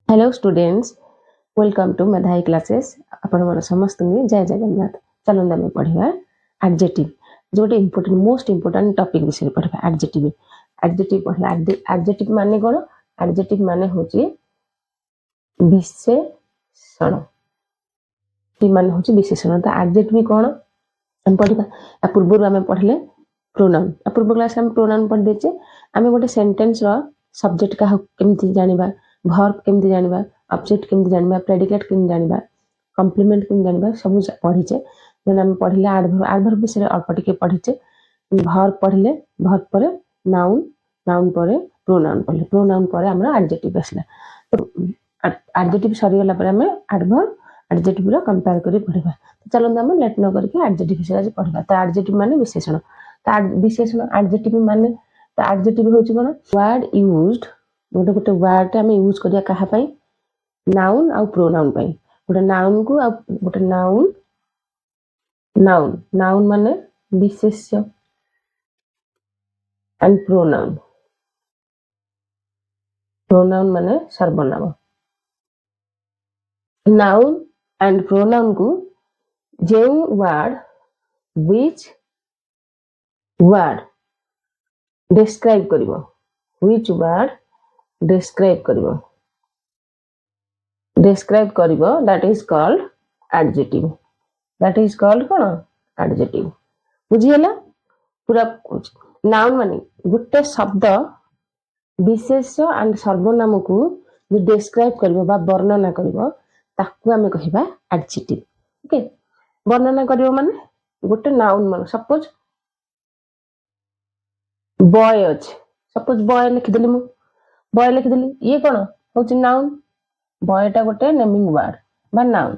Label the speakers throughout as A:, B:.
A: Hello students, welcome to Medhai classes. आपण मन समस्त जय जगन्नाथ। चलंदा में पढ़िबा एडजेक्टिव, जो गोटे इम्पोर्टेंट मोस्ट इम्पोर्टेंट टॉपिक विषय पढ़िबा एडजेक्टिव। एडजेक्टिव पढ़िबा एडजेक्टिव माने कोन? एडजेक्टिव माने होची विशेषण। टी माने होची विशेषण। तो एडजेक्टिव कोन हम पढ़िबा? आ पूर्व हम पढ़ले प्रोनाउन। आ पूर्व क्लास हम प्रोनाउन पढ़ देचे। आमे गोटे सेंटेंस रो सब्जेक्ट का केमती जानिबा, वर्ब केमती जानिबा, ऑब्जेक्ट केमती जानिबा, प्रेडिकेट केमती जानिबा, कॉम्प्लीमेंट केमती जानिबा सब पढ़ीचे। देन हम पढ़ले एडवर्ब। एडवर्ब विषय अल्प टिके पढ़ीचे। वर्ब पढ़ले, वर्ब पर नाउन, नाउन पर प्रोनाउन पढ़ले, प्रोनाउन पर हमरा एडजेक्टिव आसला। तो एडजेक्टिव सरी गला पर हम एडवर्ब एडजेक्टिव रो कंपेयर करी पढ़िबा। तो चलो हम लेट न करके एडजेक्टिव विषय आज पढ़िबा। तो एडजेक्टिव माने विशेषण। तो विशेषण एडजेक्टिव माने तो एडजेक्टिव होची कोन? Word used. गोटे गोटे वर्ड हम यूज करिया कहा पई? नाउन आ प्रोनाउन पई। गोटे नाउन को आ गोटे नाउन नाउन नाउन माने विशेष्य एंड प्रोनाउन। प्रोनाउन माने सर्वनाम। नाउन एंड प्रोनाउन को जो वर्ड व्हिच वर्ड डिस्क्राइब करिवो, व्हिच वर्ड डिस्क्राइब करिवो, describe करिवो, that is called adjective. That is called कोन? adjective. बुझियला? पूरा नाउन माने गुटे शब्द विशेष एंड सर्वनाम को जो डिस्क्राइब करिवो बा वर्णना करिवो ताकू हमें कहिबा एडजेक्टिव। ओके, वर्णना करिवो माने गुटे नाउन माने सपोज बॉय अछि। सपोज बॉय लिख देली मु, बॉय लिख देली, ये कोन होची नाउन। बॉयटा गोटे नेमिंग वर्ड बा नाउन।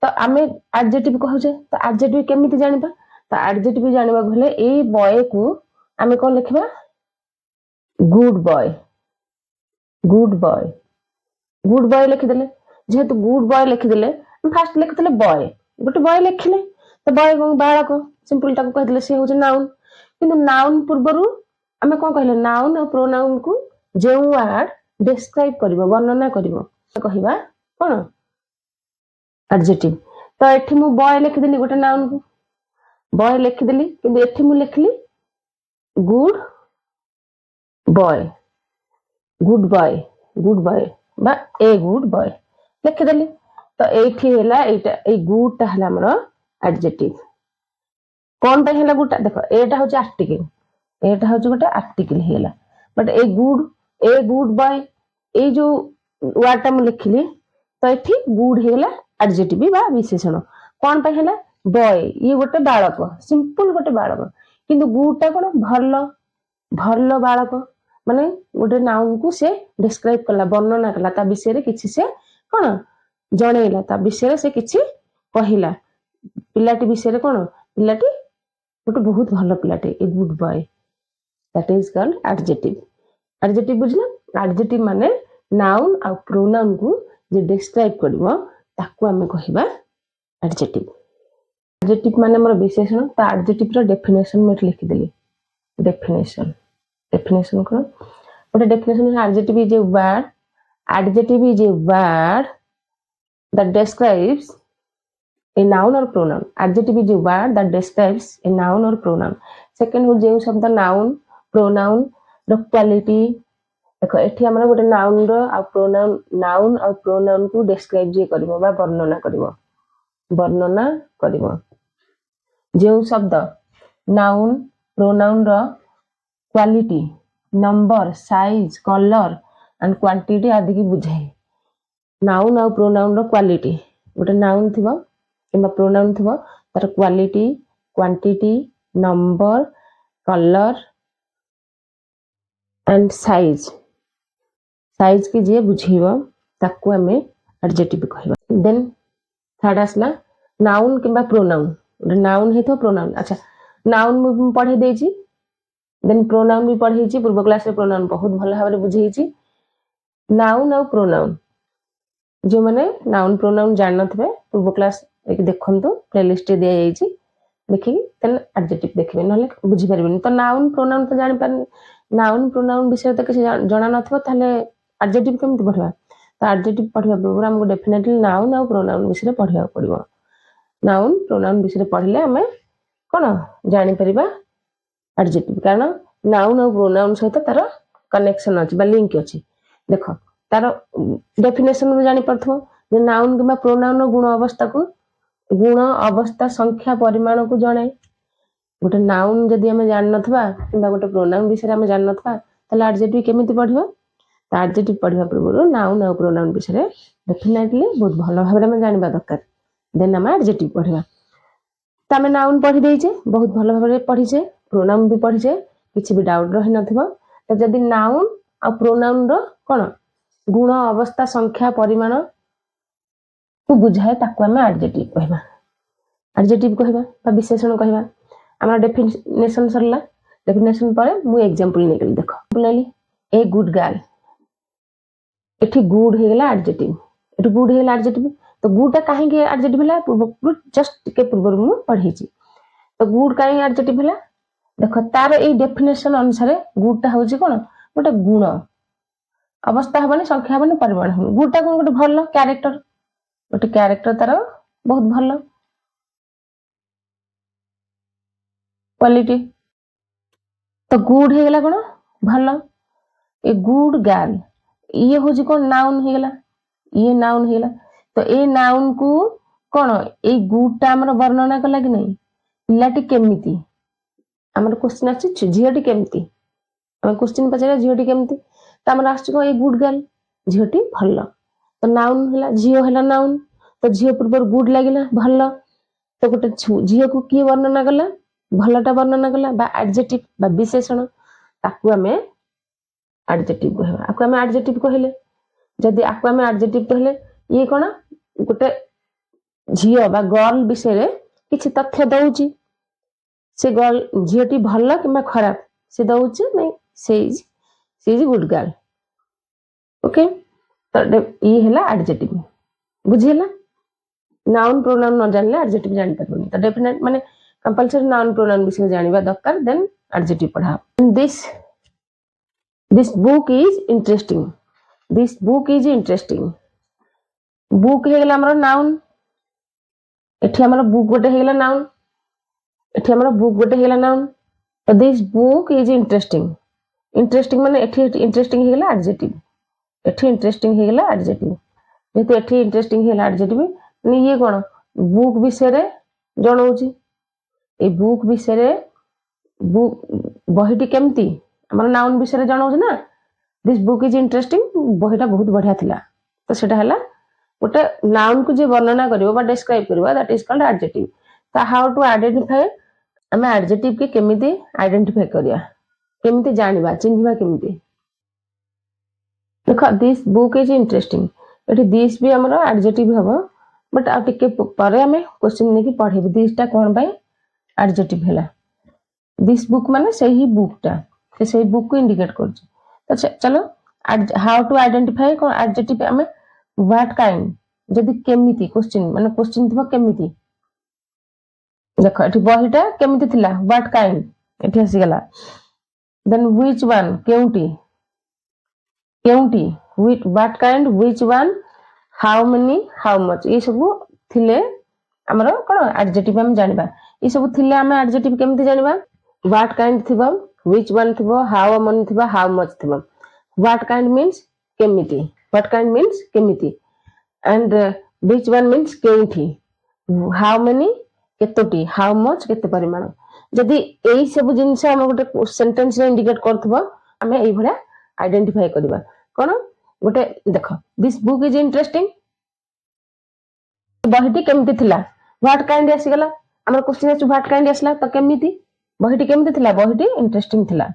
A: तो आमे एडजेक्टिव कहूचे। तो एडजेक्टिव केमिति जानिबा? तो एडजेक्टिव जानिबा भले ए बॉय को आमे कोन लिखबा? Good boy, good boy, good boy लिख देले। जेहेतु गुड बॉय लिख देले, फास्ट लिख देले बॉय, गोटे बॉय लिखले। तो बॉय को बालक सिंपल टाको कह देले से होचे नाउन। किंतु नाउन पूर्वरु आमे कोन कहले? नाउन और प्रोनाउन को जे वर्ड डिस्क्राइब करिवो, वर्णना करिवो, कहिबा कोन? एडजेक्टिव। तो एठी मु बॉय लिख देली गोटे नाउन को, बॉय लिख देली, किंतु एठी मु लिखली good boy, good boy, good boy बा ए गुड बॉय लिख देली। तो एठी हैला एटा ए गुड ता हैला हमर एडजेक्टिव। कोन पे हैला गुड ता? देखो एटा होची आर्टिकल, एटा होची गोटे आर्टिकल हैला। बट ए गुड बॉय ए जो वर्ड ता मु लिखली, तो एठी गुड हैला एडजेक्टिव बा विशेषण। कोन पे हैला? बॉय ये गोटे बालक, सिंपल गोटे बालक। किंतु गुड ता कोन? भलो, भलो बालक माने गोटे नाउन को से डिस्क्राइब करला, वर्णना करला, ता विषय रे किछि से कोन जणैला, ता विषय रे से किछि कहिला। पिलाटी विषय रे कोन? पिलाटी गोटे बहुत भलो पिलाटी, a good boy. That is called adjective. Adjective बुझला? एडजेक्टिव माने नाउन आ प्रोनाउन को जे डिस्क्राइब करबो ताकू हमें कहिबा एडजेक्टिव। एडजेक्टिव माने हमर विशेषण। ता एडजेक्टिव रो डेफिनेशन में लिख देली। डेफिनेशन, डेफिनेशन को गोटे definition adjective is a word, adjective is a word that describes a noun or pronoun. Adjective is a word that describes a noun or pronoun. Second हो जे शब्द noun, pronoun रो quality. देखो एठी हमरा गोटे noun रो आ प्रोनाउन, नाउन और pronoun को डिस्क्राइब जे करबो बा वर्णना करबो, वर्णना करबो। जे शब्द नाउन, प्रोनाउन रो quality, number, size, colour and quantity आदि की बुझाए। नाउन और प्रोनाउन रो क्वालिटी, गोटे नाउन थिबो किबा प्रोनाउन थिबो, तार quality, quantity, number, colour and size, size की जे बुझिबो ताकू हमें एडजेक्टिव कहबा। देन थर्ड आसला नाउन किबा प्रोनाउन। गोटे नाउन हेतो प्रोनाउन। अच्छा, नाउन मु पढ़े देछि, देन प्रोनाउन भी पढ़ेछि। पूर्व क्लास रे प्रोनाउन बहुत भल भाबरे बुझेछि। नाउन और प्रोनाउन जो माने नाउन प्रोनाउन जान नथबे, पूर्व क्लास एक देखंतु, प्लेलिस्ट दिया जाईछि, देखि तन एडजेक्टिव देखबे, नले बुझि परबेनी। तो नाउन प्रोनाउन तो जानि पार, नाउन प्रोनाउन विषय तो किछ जणा नथबो, ताले एडजेक्टिव केमति पढ़बा? तो एडजेक्टिव पढ़िया पूर्व हमको डेफिनेटली नाउन और प्रोनाउन विषय पढ़िया पड़ो। नाउन प्रोनाउन विषय पढ़ले आम कौन जापर एडजेक्टिव कारण नाउन और प्रोनाउन सहित तार कनेक्शन अच्छी लिंक अच्छी। देख तार डेफिनेशन जानी पार्थो जे नाउन कि प्रोनाउन गुण अवस्था को गुण अवस्था संख्या परिमाण को जनाए। गोटे नाउन जदि आम जान ना कि गोटे प्रोनाउन विषय आम जान ना एडजेक्टिव केमिति पढ़िबा। तो एडजेक्टिव पढ़िबा पूर्व नाउन और प्रोनाउन विषय डेफिनेटली बहुत भल भाव में जानवा दरकार। देन आम एडजेक्टिव पढ़िबा। तो आम नाउन पढ़ी देचे बहुत भल भाव में पढ़ीचे प्रोनाउन भी पढ़ीचे किसी भी डाउट रही नथिबो। तो जदि नाउन और प्रोनाउन रो कौन गुण अवस्था संख्या परिमाण को बुझाए ताकू आम एडजेक्टिव कहबा। एडजेक्टिव कहबा बा विशेषण कहबा। आम डेफिनेशन सरला डेफिनेशन पर मु एग्जांपल नेगली। देख बोलली ए गुड गर्ल एठी गुड हे गेला एडजेक्टिव। एठी गुड हे गेला एडजेक्टिव। तो गुडा काहे के एडजेक्टिव हला पूर्व जस्ट के पूर्व मु पढ़ी छी। तो गुड काहे एडजेक्टिव हला देख तार ए डेफिनेशन अनुसार गुडा होची कोन गोटे गुण अवस्था हबनी संख्या हबनी परिमाण हबनी। गुडा कोन गोटे भल कैरेक्टर गोटे कैरेक्टर तार बहुत भल क्वालिटी। तो गुड हे गेला कोन भल ए गुड गर्ल ये होची कोन नाउन हे गेला ये नाउन हे गेला। तो ए नाउन को कोन ए गुडा हमर वर्णना कला कि नहीं पिलाटी केमिति हमर क्वेश्चन अछि झियोटी केमिति हम क्वेश्चन पचारे झियोटी केमिति तो हमर आछि को ए गुड गर्ल झियोटी भल। तो नाउन हैला झियो हैला नाउन। तो झियो पूर्व गुड लागिला भल। तो गोटे झियो को किए वर्णना कला भलटा वर्णना कला बा एडजेक्टिव बा विशेषण ताकू आमे एडजेक्टिव कहबा। आकू आमे एडजेक्टिव कहले जदि आकू आमे एडजेक्टिव कहले ये कोन गोटे झियो बा गर्ल विषय किछि तथ्य दउची से गर्ल झियोटी भल कि खराब से दउची नहीं से इज गुड गर्ल। ओके तो ये हैला एडजेक्टिव बुझिला। नाउन प्रोनाउन न जानले एडजेक्टिव जानि परबनी। तो डेफिनेट माने कंपलसरी नाउन प्रोनाउन विषय जानिबा दरकार देन एडजेक्टिव पढ़ा। This book is interesting. This book is interesting book हे गेला हमर नाउन। एठी हमर बुक गोटे हे गेला नाउन। एठी हमर बुक गोटे हे गेला नाउन। तो this book is interesting interesting माने एठी इंटरेस्टिंग हे गेला एडजेक्टिव। एठी इंटरेस्टिंग हे गेला एडजेक्टिव जेतु एठी इंटरेस्टिंग हे गेला एडजेक्टिव माने ये कोन बुक विषय रे जणौची। ए बुक विषय रे बुक बहिटी केमती हमर नाउन विषय रे जणौची ना। दिस बुक इज इंटरेस्टिंग बहिटा बहुत बढ़िया थिला। तो सेटा हला गोटे नाउन को जे वर्णना करिवो बा डिस्क्राइब करिवो दैट इज कॉल्ड एडजेक्टिव। तो हाउ टू आइडेंटिफाई हमें एडजेक्टिव के केमिति आइडेंटिफाई करिया केमिति जानिबा चिन्हिबा केमिति। देखो दिस बुक इज इंटरेस्टिंग एठी दिस भी हमर एडजेक्टिव हबो बट आ टिके परे हमें क्वेश्चन नेकी पढ़ेबो दिसटा कोन बाय एडजेक्टिव हैला। दिस बुक माने सही बुकटा से सही बुक को इंडिकेट करछ। तो चलो हाउ टू आइडेंटिफाई कोन एडजेक्टिव हमें व्हाट काइंड जदि केमिति क्वेश्चन माने क्वेश्चन थबो केमिति देखो एठी बहिटा केमिति थिला व्हाट काइंड एठी आसी गेला। देन व्हिच वन केउटी केउटी what kind which one how many how much ये सब थिले हमर कोन एडजेक्टिव हम जानिबा। ये सब थिले हम एडजेक्टिव केमिति जानिबा व्हाट काइंड थिबो व्हिच वन थिबो हाउ मेनी थिबो हाउ मच थिबो। व्हाट काइंड मीन्स केमिति व्हाट काइंड मीन्स केमिति एंड व्हिच वन मीन्स केउठी हाउ मेनी केतोटी हाउ मच केते परिमाण। जदि एई सब जिंस हम गोटे सेंटेंस रे इंडिकेट करथबो हमें एई भला आइडेंटिफाई करबा कोन गोटे देखो दिस बुक इज इंटरेस्टिंग बहिटी केमिति थिला व्हाट काइंड आसी गेला हमर क्वेश्चन अछि व्हाट काइंड आसला तो केमिति बहिटी केमिति थिला बहिटी इंटरेस्टिंग थिला।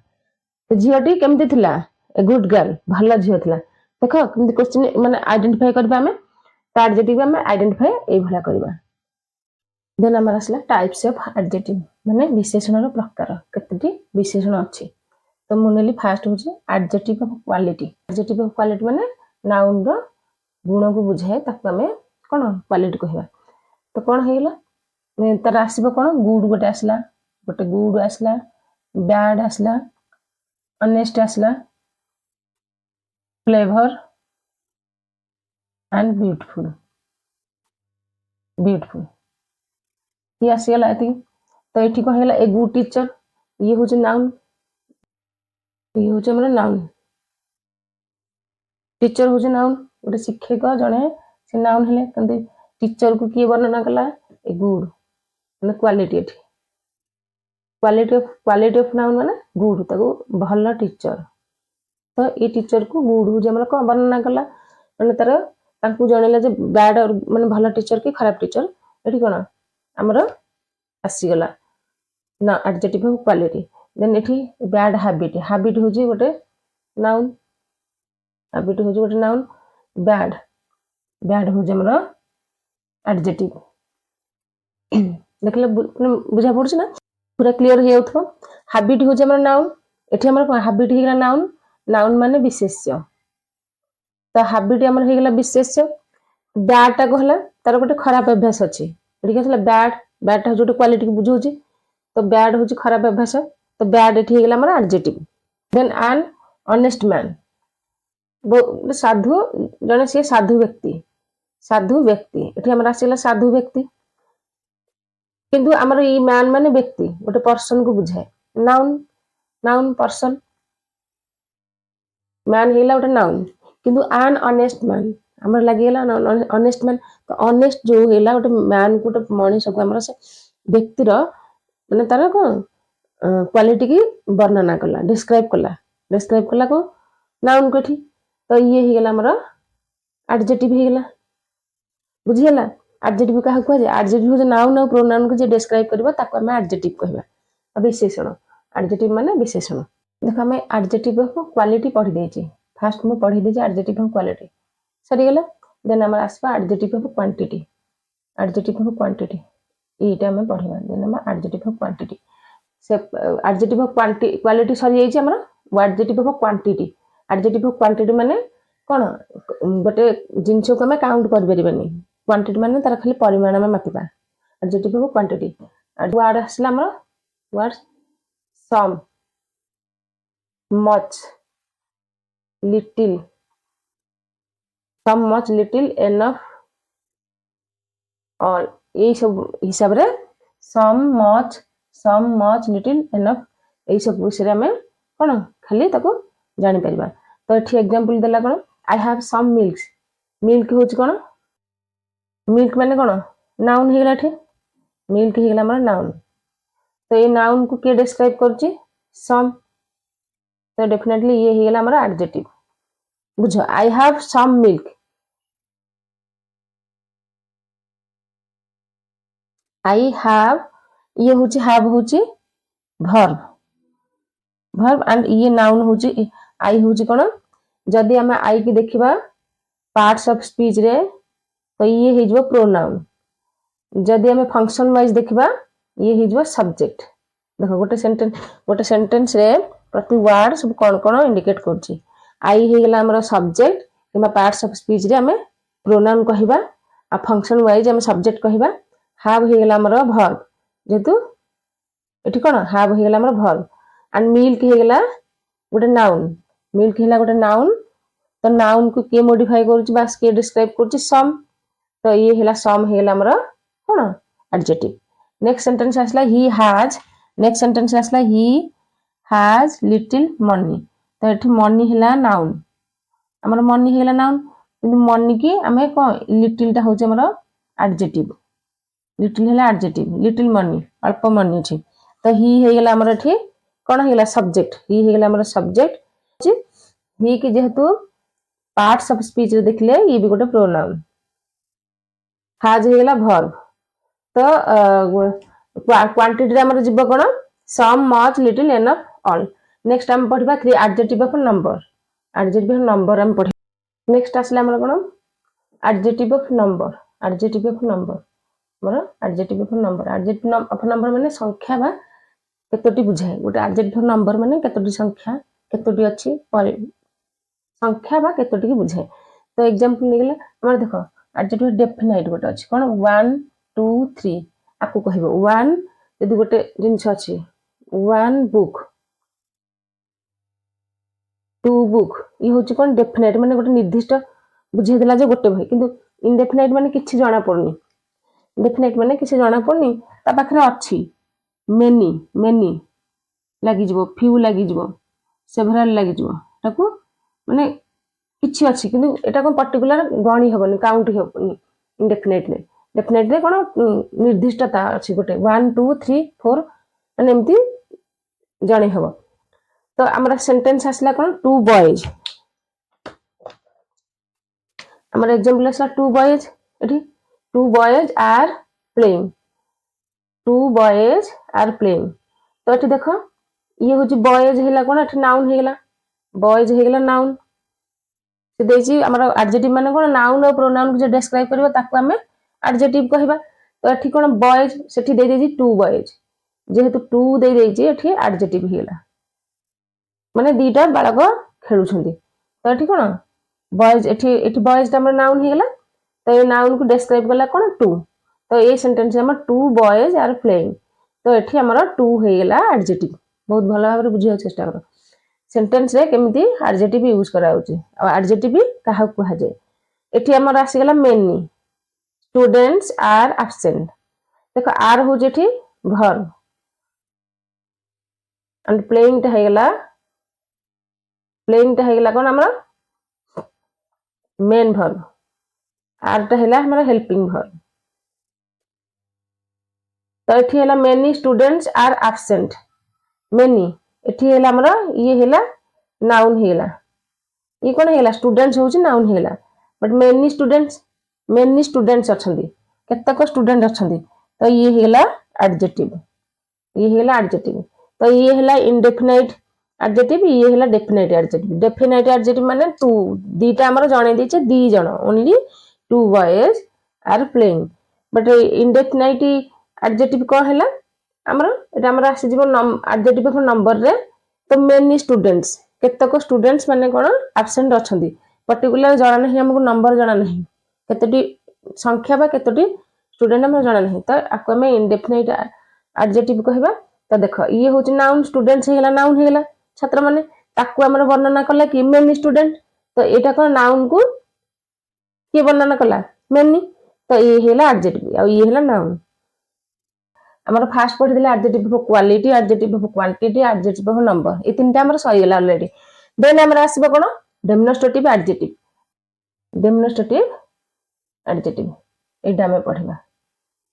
A: तो झियोटी केमिति थिला ए गुड गर्ल भला झियो थिला। देखो केमिति क्वेश्चन माने आइडेंटिफाई करबा हमें तो एडजेक्टिव हमें आइडेंटिफाई एई भला करबा। देन हमर आसला टाइप्स ऑफ एडजेक्टिव माने विशेषणर प्रकार केतेटी विशेषण अछि। तो मुनेली फास्ट होची adjective of quality. Adjective of quality माने नाउन रो गुण को बुझाए ताकू हमें कोन क्वालिटी कहबा। तो कोन हेला तार आसीबो कोन गुड गोटे आसला गोटे गुड आसला बैड आसला ऑनेस्ट आसला फ्लेवर एंड ब्यूटीफुल ब्यूटीफुल ये आसीगला ये तो ये कौन है ए गुड टीचर ये हूँ नाउन ये हूँ आम नाउन टीचर हूँ नाउन गोटे शिक्षक जड़े से नाउन है टीचर को किए वर्णना कला ए गुड मैंने क्वालिटी ऑफ नाउन माने गुड ताको भल टीचर तो ये टीचर को गुड हूँ आम कौन वर्णना कला मैंने तार जनइला बैड माने भल टीचर कि खराब टीचर ये कौन आमर आसीगला ना एडजेक्टिव ऑफ क्वालिटी देन ये बैड हैबिट हैबिट हूँ गोटे नाउन हैबिट हूँ गोटे नाउन बैड बैड हूँ आमर एडजेक्टिव देखले बुझा पड़छ ना पूरा क्लियर हो जाउथो हैबिट हूँ आमर नाउन एठी आमर कोन हैबिट हेगला नाउन नाउन माने विशेष्य तो हैबिट आमर हेगला विशेष्य बैड टा कहला तार गोटे खराब अभ्यास अछि एठी कहला बैड बैड टा जोटे क्वालिटी को बुझौछि तो बैड हूँ खराब अभ्यास तो बैड एठी हेगला आमर adjective then an honest man साधु जने से साधु व्यक्ति एठी आमर आसीला साधु व्यक्ति किंतु आमर ई मैन माने व्यक्ति गोटे पर्सन को बुझाए नाउन नाउन पर्सन मैन हेला गोटे नाउन किंतु एन ऑनेस्ट मैन आमर लागिला ऑनेस्ट मैन तो ऑनेस्ट जो हेला गोटे मैन गोटे मनीष को आमर से व्यक्तिर माने तार कोन क्वालिटी की वर्णना कला डिस्क्राइब कला को नाउन को एठी तो ये हेगला आमर एडजेक्टिव हेगला बुझियला एडजेक्टिव का कहवा जाय एडजेक्टिव जो नाउन और प्रोनाउन को जे डिस्क्राइब करबा ताको हम एडजेक्टिव कहबा विशेषण एडजेक्टिव माने विशेषण देखो हम एडजेक्टिव ऑफ क्वालिटी पढ़ी देछि फर्स्ट मु पढ़ी देछि एडजेक्टिव ऑफ क्वालिटी सरी गेला देन हमर आसबा एडजेक्टिव ऑफ क्वांटिटी एटा हम पढ़िबा देन हम एडजेक्टिव ऑफ क्वांटिटी से एडजेक्टिव ऑफ क्वालिटी सरी जाइछि हमर एडजेक्टिव ऑफ क्वांटिटी माने कोन गोटे जिंस को हम काउंट कर परिबानी क्वांटिटी माने तार खाली परिमाण में मापिबा एडजेक्टिव ऑफ क्वांटिटी वर्ड आसला हमर वर्ड सम मच लिटिल सम मच लिटिल एनफ ऑल ये सब हिसाब रे सम मच लिटिल एनफ ये सब विषय हमें कोन खाली ताको जानि परिबा तो एठी एग्जांपल देला कोन आई हैव सम मिल्क होची कोन मिल्क माने कोन नाउन हेगला एठी मिल्क हेगला हमर नाउन तो ये नाउन को के डिस्क्राइब करची सम तो डेफिनेटली ये हेगला हमर एडजेक्टिव बुझो I have some milk I have ये होची वर्ब एंड ये नाउन होची आई होची कोन जदी हम आई की देखिबा पार्ट्स ऑफ स्पीच रे तो ये हे जो प्रोनाउन जदी हम फंक्शन वाइज देखिबा ये हे जो सब्जेक्ट देखो गोटे सेंटेंस रे प्रति वर्ड सब कोन कोन इंडिकेट करची आई हे गेला हमर सब्जेक्ट किबा पार्ट्स ऑफ स्पीच रे हमें प्रोनाउन कहिबा आ फंक्शन वाइज हम सब्जेक्ट कहिबा हैव हे गेला हमर वर्ब जेतु एठी कोन हैव हे गेला हमर वर्ब एंड मिल्क हे गेला गोटे नाउन तो नाउन को के मॉडिफाई करची बास के डिस्क्राइब करची सम तो ये हेला सम हेला हमर कोन एडजेक्टिव नेक्स्ट सेंटेंस आसला ही हैज लिटिल मनी तो एठी मनी हेला नाउन हमर मनी हेला नाउन किंतु मनी की हमें कोन लिटिल टा होचे हमर एडजेक्टिव लिटिल हेला एडजेक्टिव लिटिल मनी अल्प मनी छी तो ही हेला हमर एठी कोन हेला सब्जेक्ट ही हेला हमर सब्जेक्ट ही की जेहेतु पार्ट्स ऑफ स्पीच रे देखले ये भी गोटे प्रोनाउन हैज हेला वर्ब तो क्वांटिटी हमर जीव कोन some much little enough all next हम पढ़िबा एडजेक्टिव ऑफ नंबर हम पढ़ि नेक्स्ट आसला हमर कोन adjective of number more adjective of number माने संख्या बा केतोटी बुझाए गोटे एडजेक्टिव ऑफ नंबर माने केतोटी संख्या केतोटी अछि संख्या बा केतोटी की बुझाए तो एग्जांपल नेगले हमर देखो एडजेक्टिव डेफिनाइट गोटे अछि कोन 1 2 3 आपको कहबो 1 यदि गोटे जिंस अछि 1 बुक 2 बुक ये होची कोन डेफिनाइट माने गोटे निर्दिष्ट बुझेदेला जो गोटे बही किंतु इनडेफिनाइट माने किछि जणा पड़नी डेफिनाइट माने किछि जणा पड़नी ता पाखरे अछि मेनी मेनी लागि जिवो फ्यू लागि जिवो सेभराल लागि जिवो ताकू माने किछि अछि किंतु एटा को पर्टिकुलर गणी हेबनी काउंट हेबनी इनडेफिनाइटली डेफिनाइटली कोन निर्दिष्टता अछि गोटे 1 2 3 4 माने एमती जणे हेबो तो हमरा सेंटेंस आसला कोन टू बॉयज हमरा एग्जांपल आसला टू बॉयज एठी two boys are playing two boys are playing तो एठी देखो ये होची बॉयज हेला कोन एठी नाउन हेला बॉयज हेला नाउन से देछि हमरा एडजेक्टिव माने कोन नाउन और प्रोनाउन को जे डिस्क्राइब करबो ताकू हमें एडजेक्टिव कहबा तो एठी कोन बॉयज सेठी दे देछि टू बॉयज जेहेतु टू दे देछि एठी एडजेक्टिव हेला माने दीटा बालक खेलुछंती तो एठी कोन बॉयज एठी एठी बॉयज ता हमर नाउन हेला तो ये नाउन को डिस्क्राइब करला कोन टू तो ये सेंटेंस हमर टू बॉयज आर प्लेइंग तो एठी हमर टू हेला एडजेक्टिव बहुत भलो भाबरे बुझियो चेष्टा करो सेंटेंस रे केमिति एडजेक्टिव यूज करा होची आ एडजेक्टिव काहा कुहा जाय एठी हमर आसी गेला मेनी स्टूडेंट्स आर एब्सेंट देखो आर हो जेठी वर्ब एंड प्लेइंग ता हेगला कोन हमर मेन वर्ब आर ता हेला हमर हेल्पिंग वर्ब तो एठी हेला many students are absent many एठी हेला हमर ये हेला नाउन हेला ये कोन हेला स्टूडेंट्स होची नाउन हेला बट मेनी स्टूडेंट्स अछंती केतक स्टूडेंट अछंती तो ये हेला एडजेक्टिव तो ये हेला इनडेफिनाइट एडजेक्टिव ये हेला डेफिनाइट एडजेक्टिव माने टू दीटा हमर जणे दिचे दी जण only two boys are playing but indefinite adjective को हेला हमर एटा हमर आसी जीवो एडजेक्टिव फॉर नंबर रे तो मेनी स्टूडेंट्स केतक स्टूडेंट्स माने कोन एब्सेंट अछंती पर्टिकुलर जणा नहीं हमको नंबर जणा नहीं केतटी संख्या बा केतटी स्टूडेंट हमर जणा नहीं तो आको में इनडेफिनाइट एडजेक्टिव कहबा तो देखो ये होची नाउन स्टूडेंट्स हेला नाउन हेला छात्र माने ताकू हमर वर्णना कला कि मेनी स्टूडेंट तो एटा को नाउन को के वर्णना कला मेनी तो ये हेला एडजेक्टिव और ये हेला नाउन हमर फास्ट पढ़ी देले adjective of quality adjective of quantity adjective of number A तीनटा हमर सही गेला ऑलरेडी देन हमर आसीबो कोन डेमोन्स्ट्रेटिव एडजेक्टिव एटा हम पढ़िबा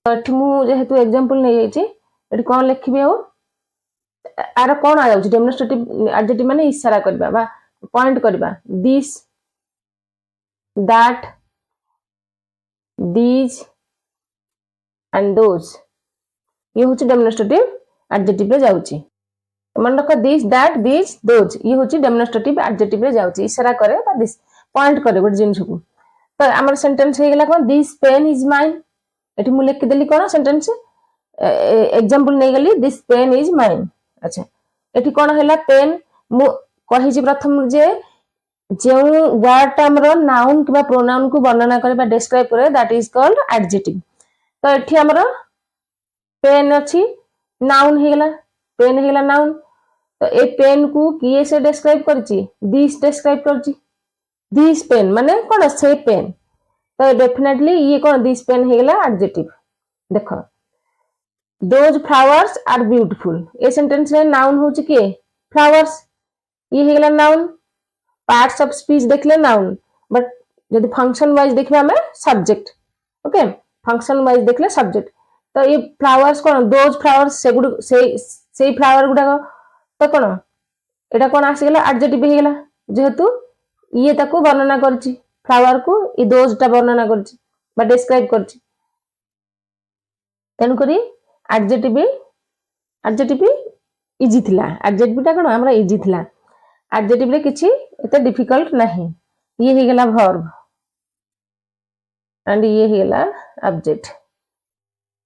A: तो एठी मु जेहेतु एग्जांपल नै जाईची एठी कोन लिखिबे हो आर कोन आ जाउची डेमोन्स्ट्रेटिव एडजेक्टिव माने इशारा करबा बा पॉइंट करबा this that these and those ये होची डेमोन्स्ट्रेटिव एडजेक्टिव रे जाउची मन रख दिस दैट these those ये होची डेमोन्स्ट्रेटिव एडजेक्टिव रे जाउची इशारा करे बा दिस पॉइंट करे गुड जिंस को तो हमर सेंटेंस हे गेला कोन दिस पेन इज माइन एठी मु लिख देली कोन सेंटेंस एग्जांपल नै गेली दिस पेन इज माइन अच्छा एठी कोन हैला पेन मु कहि जी प्रथम जे जो वर्ड हमर नाउन किबा प्रोनाउन को वर्णना करे बा डिस्क्राइब करे दैट इज कॉल्ड एडजेक्टिव तो एठी हमर पेन अछि नाउन हेला नाउन तो ए पेन को किए से डिस्क्राइब करछि दिस डिस्क्राइब करछि दिस पेन माने कोन से पेन तो डेफिनेटली ये कोन दिस पेन हेला एडजेक्टिव देखो दोज फ्लावर्स आर ब्यूटीफुल ए सेंटेंस रे नाउन होछि के फ्लावर्स ये हेला नाउन पार्ट्स ऑफ स्पीच देखले नाउन बट यदि फंक्शन वाइज देखबे हमें सब्जेक्ट ओके फंक्शन वाइज देखले सब्जेक्ट तो ये फ्लावर्स कोन दोज फ्लावर्स से गुड से फ्लावर गुडा तो कोन एटा कोन आसी गेला एडजेक्टिव हे गेला जेहेतु ये ताको वर्णना करछि फ्लावर को ये दोज ता वर्णना करछि बा डिस्क्राइब करछि तन करी एडजेक्टिव इजी थिला एडजेक्टिव ता कोन हमरा इजी थिला एडजेक्टिव रे किछि एते डिफिकल्ट नहीं ये हे गेला वर्ब एंड ये हे गेला ऑब्जेक्ट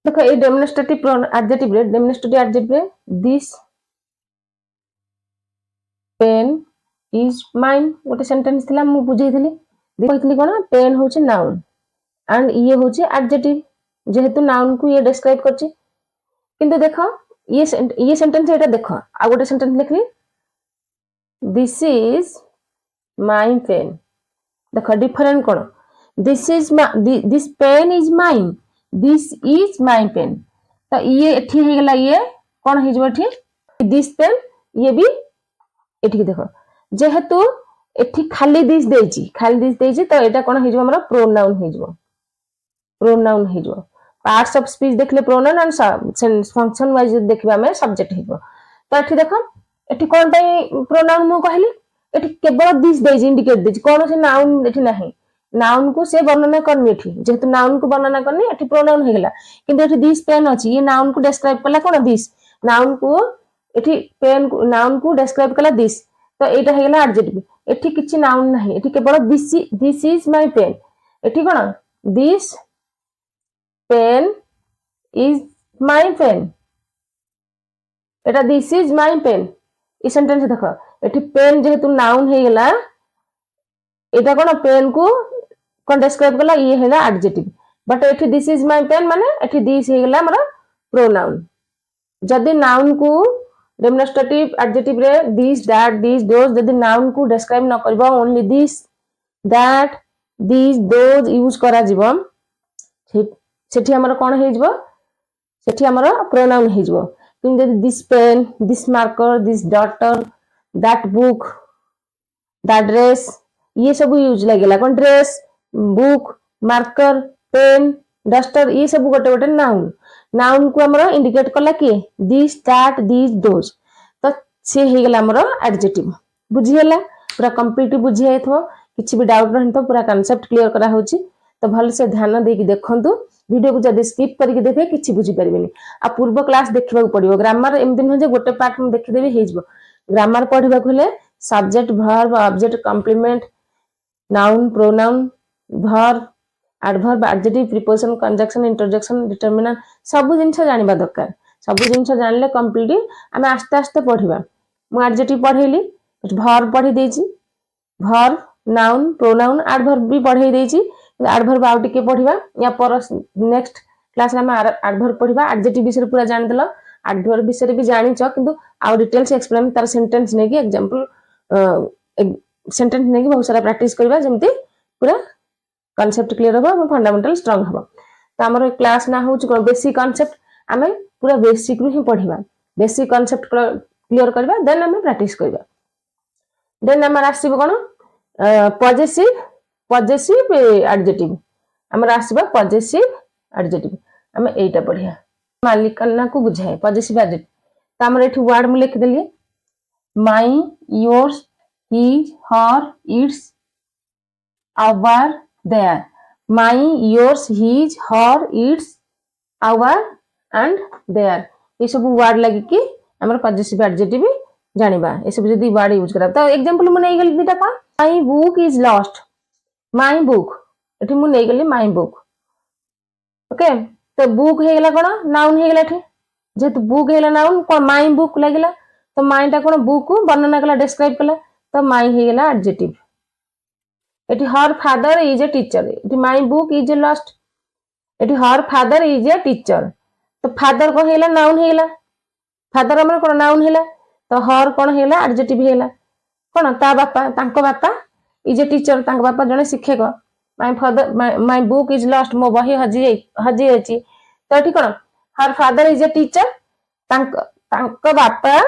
A: देखो ये डेमोन्स्ट्रेटिव एडजेक्टिव रे दिस पेन इज माइन गोटे सेंटेंस थिला मु बुझै थिली कहतली कोन पेन होची नाउन एंड ये होची एडजेक्टिव जेहेतु नाउन को ये डिस्क्राइब करछि किंतु देखो ये सेंटेंस एटा देखो आ गोटे सेंटेंस लिखली दिस इज माय पेन देखो डिफरेंट कौन this is this pen is mine this is my pen तो ये एठी हो गला ये कौन हो दिस पेन ये भी एठी देखो जेहेतु एठी खाली दिस देइची तो एटा कौन हो हमर प्रोनाउन हो पार्ट्स ऑफ स्पीच देखले प्रोनाउन एंड फंक्शन वाइज देखबा में सब्जेक्ट हो तो एठी देखो एठी कौन प्रोनाउन मु कहली एठी केवल दिस देइची इंडिकेट देइची कौन से नाउन एठी नाही नाउन को से वर्णना करनी एठी जेहेतु नाउन को वर्णना करनी एठी प्रोनाउन हो गला किंतु एठी दिस पेन अछि ये नाउन को डिस्क्राइब कला कोन दिस नाउन को एठी पेन को नाउन को डिस्क्राइब कला दिस तो एटा हो गला एडजेक्टिव एठी किछि नाउन नाही एठी केवल दिस इज माय पेन एठी कोन this pen is my pen एटा दिस इज माय पेन ई सेंटेंस देखो एठी पेन जेहेतु नाउन हो गला एटा कोन पेन को कोन डिस्क्राइब कला ये हैला एडजेक्टिव बट एठी दिस इज माय पेन माने एठी दिस हो गला हमरा प्रोनाउन जदी नाउन को डेमोन्स्ट्रेटिव एडजेक्टिव रे दिस दैट दिस दोज जदी नाउन को डिस्क्राइब न करबो only this that this those use करा जीवो सेठी हमर कोन हे जीवो सेठी हमर प्रोनाउन हे जीवो किन जदी this pen this marker this daughter that book that dress ये सब यूज लागेला कोन dress book marker pen duster ये सब गोटे गोटे नाउन नाउन को हमर इंडिकेट कला कि दिस दैट दिस दोज तो से हे गेला हमर एडजेक्टिव बुझी होला पूरा कंप्लीट बुझी आइथो किछि भी डाउट रहन तो पूरा कांसेप्ट क्लियर करा होची तो भल से ध्यान देकी देखंतु वीडियो को जदी स्किप करके देखे किछि बुझी परिबेनी आ पूर्व क्लास देखिबा पड़िबो ग्रामर एमदिन हो जे गोटे पार्ट में देखि देबे हे जबो ग्रामर पढिबा खोले subject verb object complement noun pronoun verb adverb adjective preposition conjunction interjection determinant सब जिंस जानिबा दरकार सब जिंस जानले कंप्लीट आमे आस्ते आस्ते पढिबा मु एडजेक्टिव पढैली वर्ब पढी देछि वर्ब नाउन प्रोनाउन एडवर्ब भी पढै देछि एडवर्ब आउ टिके पढिबा या पर नेक्स्ट क्लास में एडवर्ब पढिबा एडजेक्टिव विषय पूरा जानि देलो एडवर्ब विषय भी जानिछ किंतु आउ डिटेल्स एक्सप्लेन तार सेंटेंस नेकी एग्जांपल सेंटेंस नेकी बहुत सारा प्रैक्टिस करबा जेमति पूरा कांसेप्ट क्लियर हो फंडामेंटल स्ट्रांग हो तो हमर क्लास ना हो बेसिक कांसेप्ट आमे पूरा बेसिक रु ही पढिबा बेसिक कांसेप्ट क्लियर करबा देन आमे प्रैक्टिस करबा देन हमर आसीबो कोन पॉजिटिव एडजेक्टिव हमर आसीबा पॉजिटिव एडजेक्टिव आमे एटा पढिया मालिकाना को बुझाए पॉजिटिव एडजेक्टिव तो हमर एठी वर्ड में लिख देलिए my yours his her its our their my yours his her its our and their ये सब वर्ड लगी कि हमर पॉजिटिव एडजेक्टिव जानिबा ये सब जदी वर्ड यूज करा तो एग्जांपल मु नै गेली दिटा कोन my book is lost my book एठी मु नै गेली माई बुक ओके तो बुक हे गेला कोन नाउन हे गेला एठी जेतु बुक हेला नाउन कोन माई बुक लागिला तो माई ता कोन बुक को वर्णना कला डिस्क्राइब कला तो माई हे गेला एडजेक्टिव एठी her father is a teacher एठी my book is a lost एठी her father is a teacher तो फादर को हेला नाउन हेला फादर हमर कोन नाउन हेला तो हर कोन हेला एडजेक्टिव हेला कोन ता बापा तांको बापा इज ए टीचर तांको बापा जने शिक्षक my father my book is lost मो बही हजी अछि तो एठी कोन her father is a teacher तांको बापा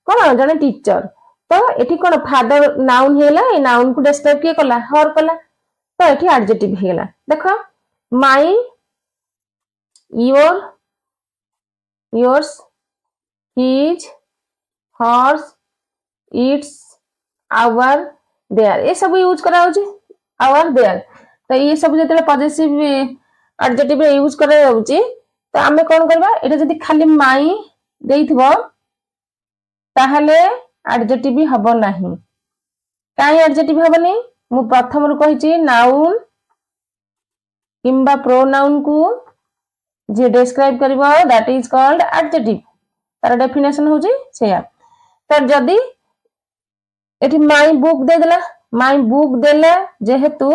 A: कोन जने टीचर तो एठी कोन फादर नाउन हेला ए नाउन को डिस्क्राइब के कला हर कला तो एठी एडजेक्टिव हेला देखो my yours his hers its our their ये सब यूज करा होची आवर देयर तो ये सब जते पॉजिटिव एडजेक्टिव रे यूज करा होची तो आमे कोन करबा एटा जदी खाली माई देइथबो ताहले एडजेक्टिव भी हबो नाही काई एडजेक्टिव हबनी मु प्रथम रु कहिची नाउन किंबा प्रोनाउन को जे डिस्क्राइब करबो दैट इज कॉल्ड एडजेक्टिव तार डेफिनेशन होची सेया तो जदी एठी माई बुक दे देला माई बुक देला जेहेतु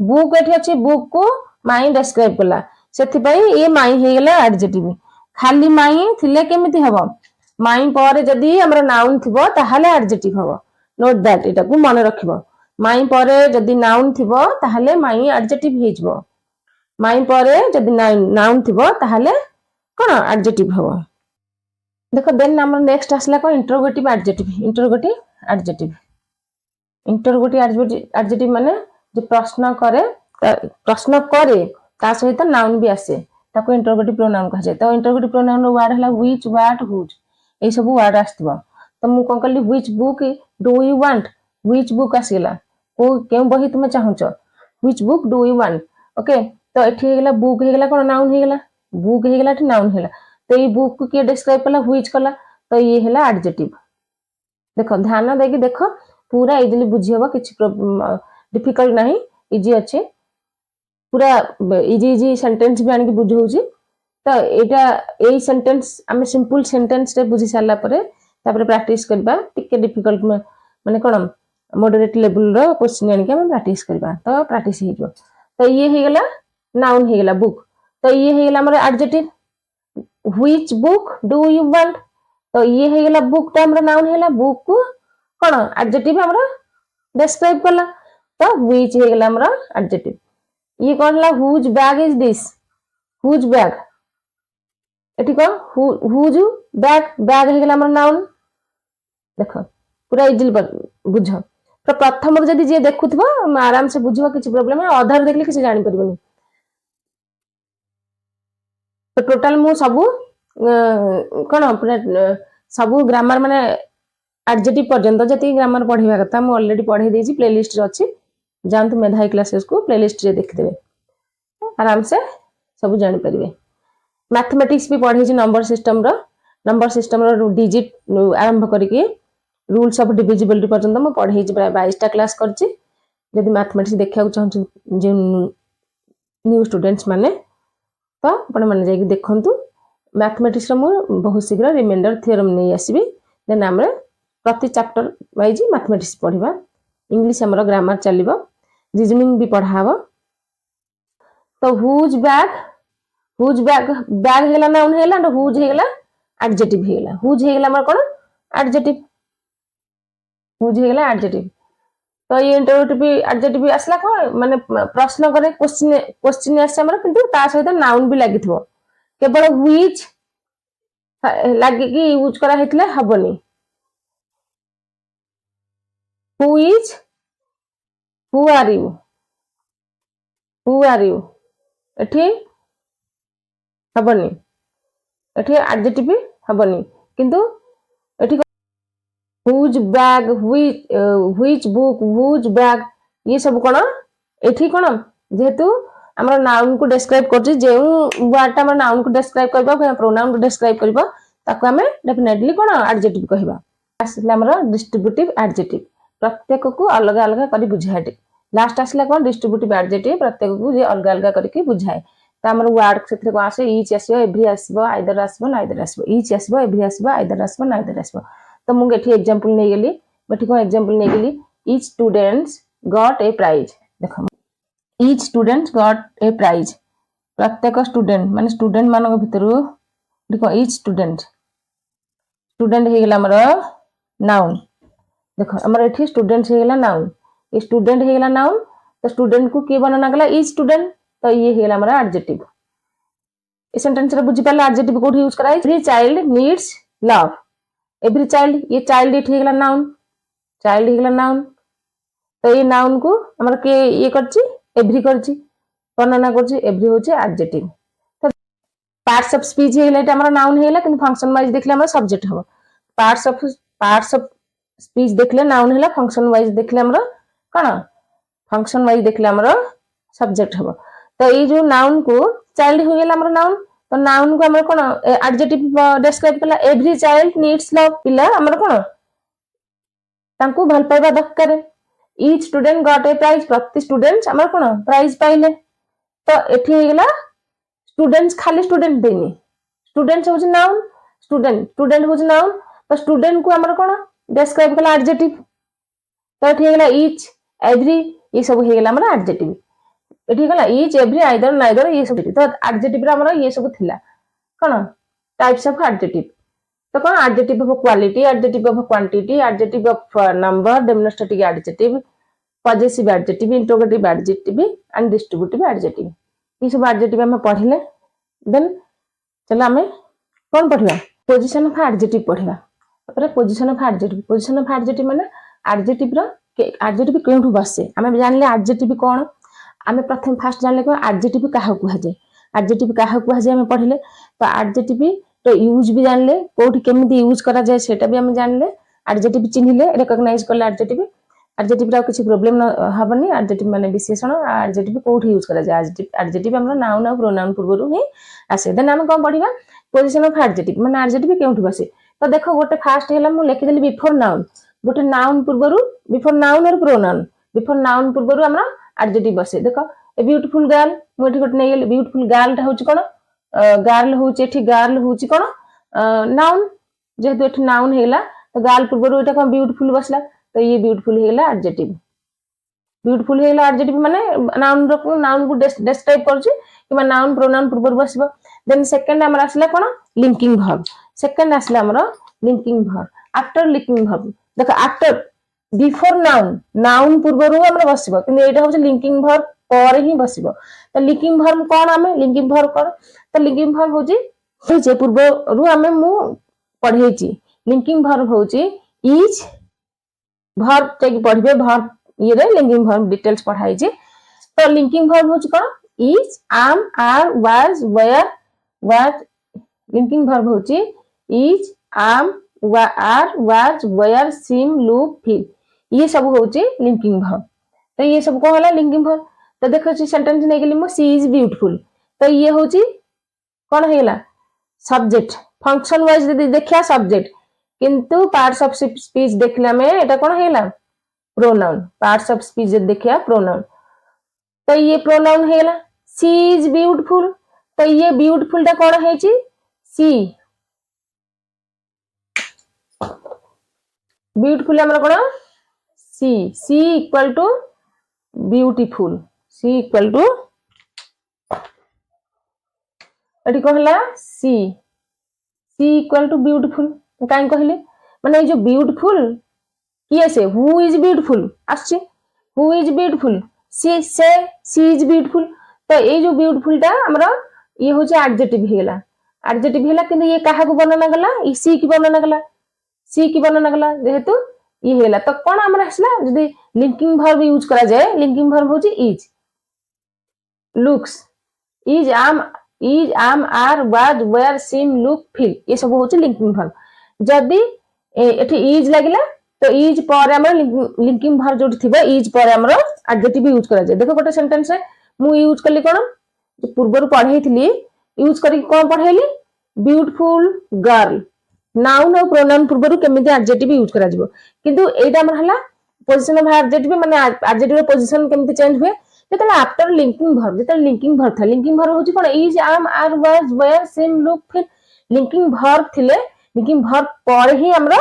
A: बुक एठी अछि बुक को माई डिस्क्राइब कला सेथि पई ए माई हे गेला एडजेक्टिव खाली माई थिले केमिति हबो माई पर जदी हमर नाउन थिबो ताहाले एडजेक्टिव हबो नोट दैट एटा को मन रखिबो माई परे जदि नाउन थिबो ताहले माई एडजेक्टिव हेजबो माई परे जदि नाउन थिबो ताहले कोन एडजेक्टिव हबो देखो देन हमर नेक्स्ट आसला को इंटरोगेटिव एडजेक्टिव एडजेक्टिव माने जे प्रश्न करे ता सहित नाउन भी आसे ताको इंटरोगेटिव प्रोनाउन कहा जाय तो इंटरोगेटिव प्रोनाउन वर्ड हला व्हिच व्हाट हुज ए सब वर्ड आस्थिबो तो मु कोन कहली which book do you want which book आसीला को केउ बही तुम चाहूचो which book do you want okay तो एठी हेगला बुक हेगला कोन नाउन हेगला बुक हेगला एठी नाउन हेला तो ये बुक को के डिस्क्राइब कला व्हिच कला तो ये हेला एडजेक्टिव देखो ध्यान देकी देखो पूरा इजिली बुझी हबो किछि डिफिकल्ट नाही इजी अछि पूरा इजी सेंटेंस भी आनी बुझौछि तो एटा एई सेंटेंस आमे सिंपल सेंटेंस रे बुझी सारला परे तापर प्रैक्टिस करबा टिके डिफिकल्ट माने कोन मॉडरेट लेवल रो क्वेश्चन आनी के प्रैक्टिस करबा तो प्रैक्टिस हे जो तो ये हे गेला नाउन हे गेला बुक तो ये हे गेला हमर adjective which book do you want तो ये हे गेला बुक ता हमर नाउन हेला बुक को कोन एडजेक्टिव हमर डिस्क्राइब करला तो व्हिच हे गेला हमर एडजेक्टिव ये कौन ला whose bag is this whose bag एठी को हुज बैग बैग हे गेला हमर नाउन देखो पूरा इजिली बुझ तो प्रथम जदी जे देखुथबो आराम से बुझबो किछि प्रॉब्लम है अधर देखले किछि जानि परबनी तो टोटल मु सबु कोन पूरा सबु ग्रामर माने एडजेक्टिव पर्यंत जति ग्रामर पढिबा कथा मु ऑलरेडी पढै देछि प्लेलिस्ट रे अछि जानतु मेधाई क्लासेस को प्लेलिस्ट रे देख देबे आराम से सब जानि परिबे मैथमेटिक्स भी पढै छी नंबर सिस्टम रो डिजिट आरंभ करके रूल्स ऑफ डिविजिबिलिटी पर्यंत मु पढै छी प्राय 22 टा क्लास करछि यदि मैथमेटिक्स देखिया चाहू जे न्यू स्टूडेंट्स माने तो आपण माने जाई देखंतु मैथमेटिक्स रो मु बहुत शीघ्र रिमाइंडर थ्योरम नै आसीबी देन हमरे प्रति चैप्टर वाइज मैथमेटिक्स पढिबा इंग्लिश हमर ग्रामर चलिबो रीजनिंग भी पढाबो तो हुज बैग बैग हेला नाउन हेला तो हुज हेला एडजेक्टिव हेला हुज हेला हमर कोन एडजेक्टिव हुज हेला एडजेक्टिव तो ये इंटरोगेटिव एडजेक्टिव आसला को माने प्रश्न करे क्वेश्चन आसे हमर किंतु ता सहित नाउन भी लागिथबो केवल व्हिच लागी कि यूज करा हेतले हबनी who is who are you एठी हबनी एठी एडजेक्टिव हबनी किंतु एठी whose bag which book whose bag ये सब कोन एठी कोन जेहेतु हमर नाउन को डिस्क्राइब करछि जे वर्ड हमर नाउन को डिस्क्राइब करबा या प्रोनाउन को डिस्क्राइब करबा ताको हमें डेफिनेटली कोन एडजेक्टिव कहबा आसला हमर डिस्ट्रीब्यूटिव एडजेक्टिव प्रत्येक को अलग अलग करी बुझाए लास्ट आसला कोन डिस्ट्रीब्यूटिव एडजेक्टिव प्रत्येक को जे अलग अलग करके बुझाए त हमर वर्ड सेथरे को आसे ईच आसीबो एवरी आसीबो आइदर आसीबो नाइदर आसीबो ईच आसीबो एवरी आसीबो आइदर आसीबो नाइदर आसीबो तो मुंगे एठी एग्जांपल नै गेली बेठी को एग्जांपल नै गेली each students got a prize देखो each students got a prize प्रत्येक स्टूडेंट माने स्टूडेंट मानक भितरु देखो ईच स्टूडेंट हे गेला हमर नाउन देखो हमर एठी स्टूडेंट्स हे गेला नाउन ये स्टूडेंट हे गेला नाउन तो स्टूडेंट को के बनाना गला ईच स्टूडेंट तो ये हे गेला हमर एडजेक्टिव इस सेंटेंस रे बुझि पाले एडजेक्टिव कोड यूज कराई every child needs love every child ये चाइल्ड इट हे गेला नाउन चाइल्ड हे गेला नाउन तो ये नाउन को हमर के ये करछि एवरी करछि वर्णना करछि एवरी होछि एडजेक्टिव तो पार्ट्स ऑफ स्पीच हे गेला एटा हमर नाउन हे गेला किंतु फंक्शन वाइज देखले हमर सब्जेक्ट हबो पार्ट्स ऑफ स्पीच देखले नाउन हेला फंक्शन वाइज देखले हमर कोन फंक्शन वाइज देखले हमर सब्जेक्ट हबो तो ये जो नाउन को चाइल्ड हो गेला हमर नाउन तो नाउन को हमर कोन एडजेक्टिव डिस्क्राइब करला एवरी चाइल्ड नीड्स लव पिला हमर कोन तांको भल पाइबा दरकार each student got a prize प्रति स्टूडेंट्स हमर कोन प्राइज पाइले तो एठी हे गेला स्टूडेंट्स खाली स्टूडेंट देनी स्टूडेंट्स हो नाउन स्टूडेंट हो नाउन तो स्टूडेंट को हमर कोन डिस्क्राइब करला एडजेक्टिव तो एठी हे गेला ईच एवरी ये सब हे गेला हमर एडजेक्टिव एठी गला ईच एवरी आइदर नाइदर ये सब तो एडजेक्टिव रे हमर ये सब थिला कोन टाइप्स ऑफ एडजेक्टिव तो कोन adjective of quality adjective of quantity adjective of number demonstrative adjective possessive adjective, interrogative adjective and distributive adjective, ये सब एडजेक्टिव हम पढ़िले। देन चलो आम कौन पढ़ा, पोजिशन ऑफ एडजेक्टिव पढ़ा। Position of adjective, position of adjective माने एडजेक्टिव एडजेक्टिव केउठु बसे आम जानले एडजेक्टिव कौन। आम प्रथम फास्ट जानले कौन एडजेक्टिव क्या कहुए, एडजेक्टिव क्या कहुए आम पढ़िले। तो एडजेक्टिव तो यूज भी जानले, कोठी केमिति यूज करा जाए सेटा भी आम जानले। एडजेक्टिव चिन्हिले रिकॉग्नाइज करले एडजेक्टिव, एडजेक्टिव रा किछि प्रॉब्लम हबनी। एडजेक्टिव माने विशेषण, एडजेक्टिव कोठी यूज करा जाए, एडजेक्टिव हमर नाउन और प्रोनाउन पूर्वरु ही आसे। देन हम कोन पढिबा पोजीशन ऑफ एडजेक्टिव माने एडजेक्टिव केउठु बसे। तो देखो गोटे फास्ट हैला मु लिखि देली बिफोर नाउन, गोटे नाउन पूर्वरु बिफोर नाउन और प्रोनाउन, बिफोर नाउन पूर्वरु हमरा एडजेक्टिव बसे। देखो ए ब्यूटीफुल गर्ल मु एठी गोटे नै गेली, ब्यूटीफुल गर्ल ता होची कोन, गर्ल होची एठी, गर्ल होची कोन नाउन, जेहेतु एठी नाउन हैला तो गर्ल पूर्वरु एटा कोन ब्यूटीफुल बसला, तो ये ब्यूटीफुल हैला एडजेक्टिव। ब्यूटीफुल हैला एडजेक्टिव माने नाउन रो, नाउन को डिस्क्राइब करछि किबा नाउन प्रोनाउन पूर्वरु बसिबो। देन सेकंड हमर आसला कोन लिंकिंग वर्ब, सेकंड आसला हमर linking verb. After linking verb देखो आफ्टर बिफोर नाउन, नाउन पूर्वरु हमर बसिबो, किंतु एटा होछि लिंकिंग वर्ब पर ही बसिबो। तो लिंकिंग वर्ब कोन, हमें लिंकिंग वर्ब कोन, तो लिंकिंग वर्ब होछि जे पूर्वरु हमें मु पढेछि। लिंकिंग वर्ब होछि इज वर्ब चेक पढ़बे, वर्ब ये रे लिंकिंग वर्ब डिटेल्स पढ़ाई जे। तो लिंकिंग वर्ब होछि कोन is, am, are, was, were, was. Linking verb होछि is, am, are, was, were, seem, look, feel, ये सब होछि लिंकिंग वर्ब। तो ये सब को होला लिंकिंग वर्ब। तो देखो छी सेंटेंस नै गेली मो सी इज ब्यूटीफुल, तो ये होछि कोन हेला सब्जेक्ट। फंक्शन वाइज यदि देखिया सब्जेक्ट, किंतु पार्ट्स ऑफ स्पीच देखला में एटा कोन हेला प्रोनाउन। पार्ट्स ऑफ स्पीच यदि देखिया प्रोनाउन, तो ये प्रोनाउन हेला सी इज ब्यूटीफुल। तो ये ब्यूटीफुल टा कोन हेछि सी, ब्यूटीफुल हमर कोन she, she equal to beautiful, she equal to एटी को हला she, she equal to beautiful. काई कहले माने जो ब्यूटीफुल किए से, हु इज ब्यूटीफुल आछि, हु इज ब्यूटीफुल सी, से सी इज ब्यूटीफुल। तो ये जो ब्यूटीफुल टा हमरा ये होचे एडजेक्टिव हेला, एडजेक्टिव हेला, किंतु ये काहा को वर्णना गला, ई सी की वर्णना गला, सी की वर्णना गला जेहेतु ये हेला। तो कोन हमरा हसला जदी लिंकिंग वर्ब यूज करा जाए, लिंकिंग वर्ब होची is, looks, is, am, are, was, were, seem, look, feel, ये सब होची लिंकिंग वर्ब। जदी एठी इज लागिला तो इज पर हमर लिंकिंग वर्ब जोटी थिबा, इज पर हमर एडजेक्टिव यूज करा जाए। देखो गोटे सेंटेंस है मु यूज करली कोन, जो पूर्वरु पढैथिली यूज करी कोन पढैली ब्यूटीफुल गर्ल, नाउन और प्रोनाउन पूर्वरु केमिति एडजेक्टिव यूज करा जिवो। किंतु एटा हमर हला पोजीशन ऑफ एडजेक्टिव, माने एडजेक्टिव रो पोजीशन केमिति चेंज हुए जेतले आफ्टर लिंकिंग वर्ब, जेतले लिंकिंग वर्ब था, लिंकिंग वर्ब होची कोन is, am, are, was, were, seem, look, feel. Linking verb थिले लिंकिंग वर्ब पर ही हमरा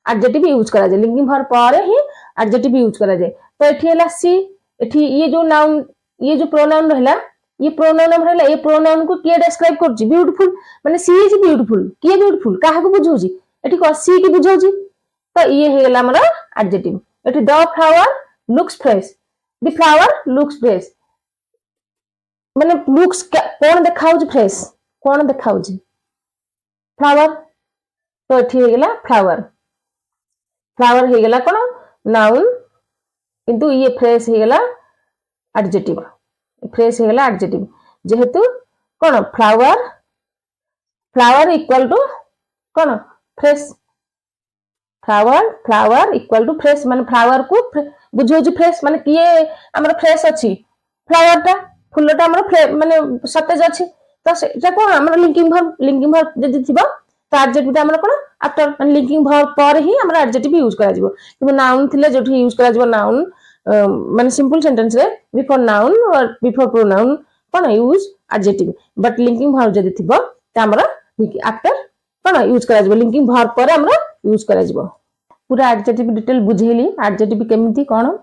A: एडजेक्टिव यूज करा जाए, लिंकिंग वर्ब पर ही एडजेक्टिव यूज करा जाए। तो एठी हला सी, एठी ये जो नाउन, ये जो प्रोनाउन रहला, ये प्रोनाउन हम रहला, ये प्रोनाउन को किए डिस्क्राइब करछि ब्यूटीफुल, माने सी इज ब्यूटीफुल, किए ब्यूटीफुल काहा को बुझौछि एठी को सी की बुझौछि। तो ये हेला हमरा एडजेक्टिव। एठी the flower looks fresh, the flower looks fresh माने लुक्स कोन देखाउछि फ्रेश, कोन देखाउछि फ्लावर। तो एठी हेला फ्लावर, फ्लावर हे गेला कोन नाउन, किंतु ये फ्रेश हे गेला एडजेक्टिव, फ्रेश हे गेला एडजेक्टिव जेहेतु कोन फ्लावर, फ्लावर इक्वल टू कोन fresh, flower, flower equal to fresh माने फ्लावर को बुझौछि फ्रेश, माने किए हमर फ्रेश अछि फ्लावर टा, फुलटा हमर माने सतेज अछि। तो सेटा कोन हमर लिंकिंग वर्ब, लिंकिंग वर्ब जदि थिबा तो एडजेक्टिव टा हमर कोन आफ्टर लिंकिंग वर्ब पर ही हमर एडजेक्टिव यूज करा जिवो। किबो नाउन थिले जोठी यूज करा जिवो नाउन, माने सिंपल सेंटेंस रे बिफोर नाउन और before pronoun cone use adjective, but linking verb जदि थिबो त हमर आफ्टर कोन यूज करा जिवो, लिंकिंग वर्ब पर हमर यूज करा जिवो। पूरा एडजेक्टिव डिटेल बुझेली, एडजेक्टिव केमिति कोन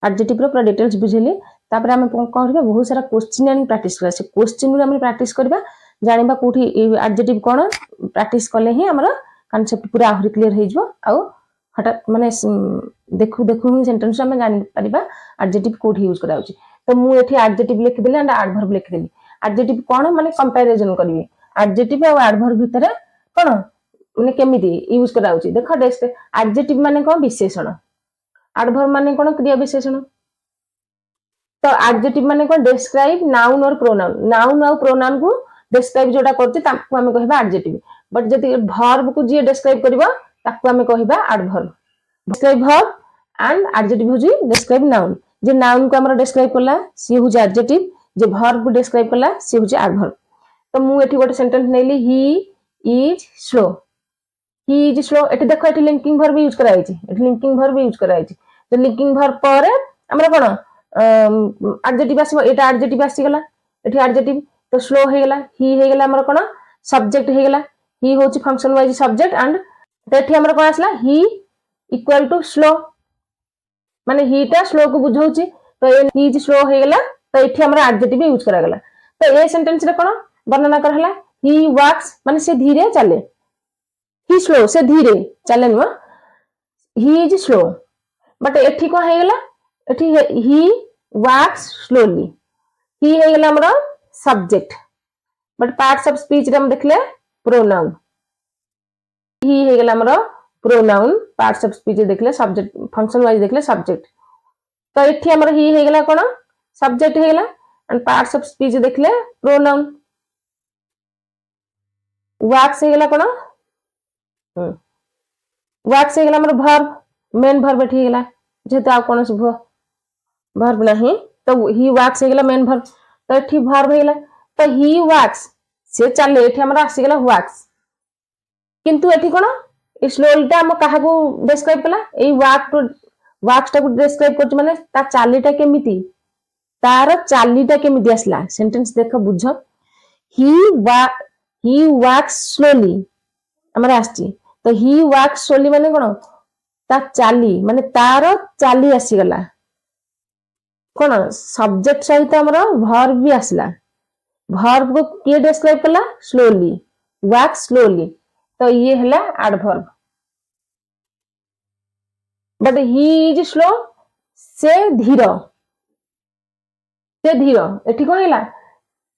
A: एडजेक्टिव रो पूरा डिटेल्स बुझेली। तापर हम कोन करबा बहुत सारा क्वेश्चन आनी प्रैक्टिस करा, से क्वेश्चन रो हम प्रैक्टिस करबा, जानिबा कोठी एडजेक्टिव कोन प्रैक्टिस करले ही हमर कांसेप्ट पूरा आहुरी क्लियर हे जिवो। आ हठात माने देखु देखु ही सेंटेंस में जानि परिबा एडजेक्टिव कोठी यूज करा होची। तो मु एठी एडजेक्टिव लिखि देली एंड एडवर्ब लिखि देली। एडजेक्टिव कोन माने कंपैरिजन करबी एडजेक्टिव और एडवर्ब भितरे कोन माने केमिति यूज करा होची देखो डेस्ट एडजेक्टिव माने कोन विशेषण एडवर्ब माने कोन क्रिया विशेषण। तो एडजेक्टिव माने कोन डिस्क्राइब नाउन और प्रोनाउन और प्रोनाउन को डिस्क्राइब जोटा करती ताकू हमें कहबा एडजेक्टिव बट जदि वर्ब को जे डिस्क्राइब करबा ताकू हमें कहबा adverb. Describe verb and adjective होजी डिस्क्राइब नाउन जे नाउन को हमर डिस्क्राइब करला सी होजी एडजेक्टिव जे वर्ब को डिस्क्राइब करला सी होजी एडवर्ब। तो मु एठी गोटे सेंटेंस नेली he is slow. He is slow एठी देखो एठी लिंकिंग वर्ब यूज कराई छि एठी लिंकिंग वर्ब यूज कराई छि। तो लिंकिंग वर्ब पर हमरा कोन एडजेक्टिव आसीबो एटा एडजेक्टिव आसी गेला एठी एडजेक्टिव तो स्लो हे गेला ही हे गेला हमर कोन सब्जेक्ट हे गेला ही होची फंक्शन वाइज सब्जेक्ट एंड तो एठी हमर कोन आसला ही इक्वल टू स्लो माने ही टा स्लो को बुझौची तो ही इज स्लो हे गेला तो एठी हमर एडजेक्टिव यूज करा गेला। तो ए सेंटेंस रे कोन वर्णना कर हला ही वॉक्स माने से धीरे चले ही स्लो से धीरे चले न ही इज स्लो बट एठी को हे गेला एठी ही वॉक्स स्लोली ही हे गेला हमर subject but parts of speech रे हम देखले प्रोनाउन ही हे गेला हमर प्रोनाउन पार्ट्स ऑफ स्पीच देखले सब्जेक्ट फंक्शन वाइज देखले सब्जेक्ट। तो एठी हमर ही हे गेला कोन सब्जेक्ट हे गेला एंड पार्ट्स ऑफ स्पीच देखले प्रोनाउन वॉक्स हे गेला कोन वॉक्स हे गेला हमर वर्ब मेन वर्ब एठी गेला जेते आ कोन से वर्ब नहीं तो ही वॉक्स हे गेला मेन वर्ब तो एठी वर्ब हे गेला तो ही वॉक्स से चले एठी हमरा आसी गेला वॉक्स किंतु एठी कोन स्लोलीटा हम काहा को डिस्क्राइब कला ए वॉक्स टा को डिस्क्राइब करछ माने ता चालीटा केमिति तार चालीटा केमिति आसला सेंटेंस देखो बुझ ही वॉक्स स्लोली हमरा आछि तो ही वॉक्स स्लोली माने कोन ता चाली माने तार चाली आसी गला कोन सब्जेक्ट सहित हमरा वर्ब भी आसला वर्ब को के डिस्क्राइब कला स्लोली वॉक्स स्लोली तो ये हला adverb but he is slow से धीर एठी को हैला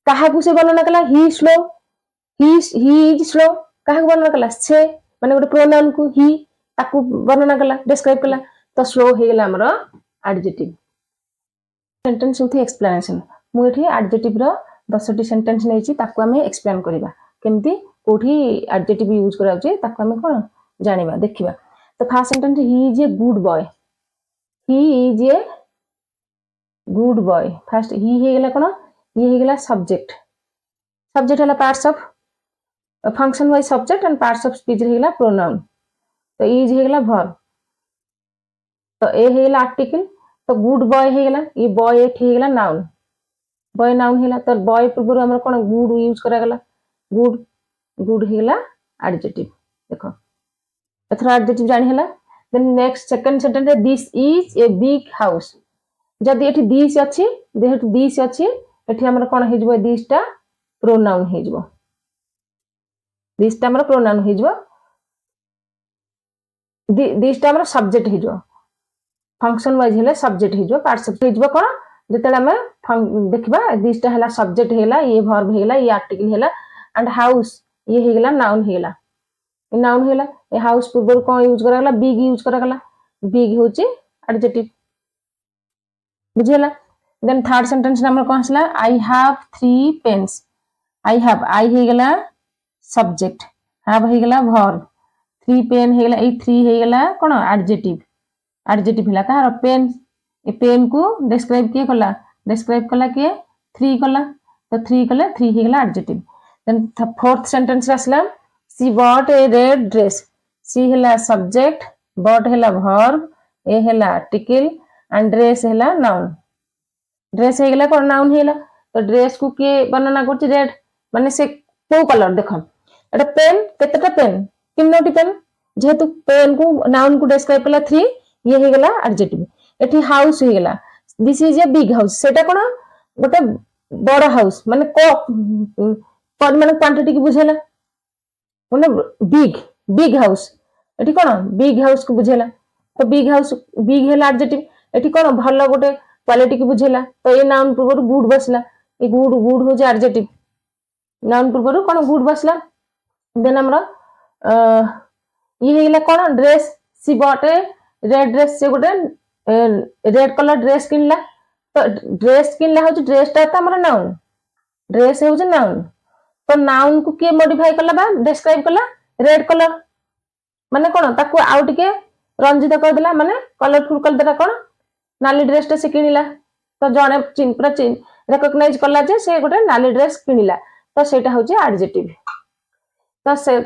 A: काहा को से वर्णना कला ही स्लो ही इज स्लो काहा को वर्णना कला से माने गोटे प्रोनाउन को ही ताकू वर्णना कला डिस्क्राइब कला तो स्लो हे गेला हमर एडजेक्टिव। सेंटेंस विथ एक्सप्लेनेशन मु एठी एडजेक्टिव रो 10टी सेंटेंस नै छि ताकू हमें एक्सप्लेन करिबा केमती कोठी एडजेक्टिव यूज करा छै ताकू हमें कोन जानिबा देखिबा। तो first sentence he is a good boy he is a good boy first he हे गेला कोन ही हे गेला सब्जेक्ट हला parts of function wise subject and parts of speech हे गेला प्रोनाउन तो इज हे गेला वर्ब तो ए हे गेला आर्टिकल तो गुड बॉय हे गेला ये बॉय एठी हे गेला नाउन बॉय नाउन हेला तो बॉय पूर्व हमर कोन गुड यूज करा गेला गुड हे गेला एडजेक्टिव देखो एथरा एडजेक्टिव जानि हला देन नेक्स्ट सेकंड सेंटेंस रे this is a big house जदि एठी दिस अछि जेहेतु दिस अछि एठी हमर कोन हे जबो दिस टा प्रोनाउन हे जबो दिस टा हमर प्रोनाउन हे जबो दिस टा हमर सब्जेक्ट हे जबो फंक्शन वाइज हेले सब्जेक्ट हे जबो पार्ट्स ऑफ हे जबो कोन जतेला हम देखबा दिस टा हला सब्जेक्ट हेला ये वर्ब हेला ये आर्टिकल हेला एंड हाउस ये हे गेला नाउन हेला नाउन हेला ए हाउस पूर्व कोन यूज करा गला बिग यूज करा गला बिग होची एडजेक्टिव बुझेला। देन थर्ड सेंटेंस हमर कोन हसला I have 3 pens I have I हे गेला सब्जेक्ट हैव हे गेला वर्ब 3 पेन हे गेला ए 3 हे गेला कोन एडजेक्टिव हिला का पेन ए पेन को डिस्क्राइब कला के 3 कला तो 3 कला 3 हे गेला एडजेक्टिव। देन फोर्थ सेंटेंस हसला she bought a red dress she हेला सब्जेक्ट बॉट हेला वर्ब ए हेला आर्टिकल एंड ड्रेस हेला नाउन ड्रेस हे गेला कोन नाउन हेला तो ड्रेस को के वर्णना करछि रेड माने से को कलर देखो एटा पेन केतेटा पेन किन्नोटी पेन जेहेतु पेन को नाउन को डिस्क्राइब कला 3 ये हे गेला एडजेक्टिव। एठी हाउस हे गेला this is a big house सेटा कोन गोटे बड़ हाउस माने को माने क्वांटिटी की बुझेला माने बिग हाउस एठी कोन बिग हाउस को बुझेला तो बिग हाउस बिग हेला एडजेक्टिव एठी कोन भलो गोटे क्वालिटी को बुझेला तो ये नाउन पूर्व गुड बसला ये गुड गुड हो जे एडजेक्टिव नाउन पूर्व कोन गुड बसला देन हमरा ये हेला कोन dress she bought a red dress से गोटे रेड कलर ड्रेस किनला तो ड्रेस किनला हो ड्रेस टा हमरा नाउन ड्रेस हो नाउन तो नाउन को किए मॉडिफाई कला बा डिस्क्राइब कला रेड कलर माने कोन ताको आउ टिके रंजित कर देला माने कलरफुल कर देला कोन नाली ड्रेस टा से किनिला तो जने चिन पूरा चिन रिकॉग्नाइज कला जे से गोटे नाली ड्रेस किनिला तो सेटा होची एडजेक्टिव तो से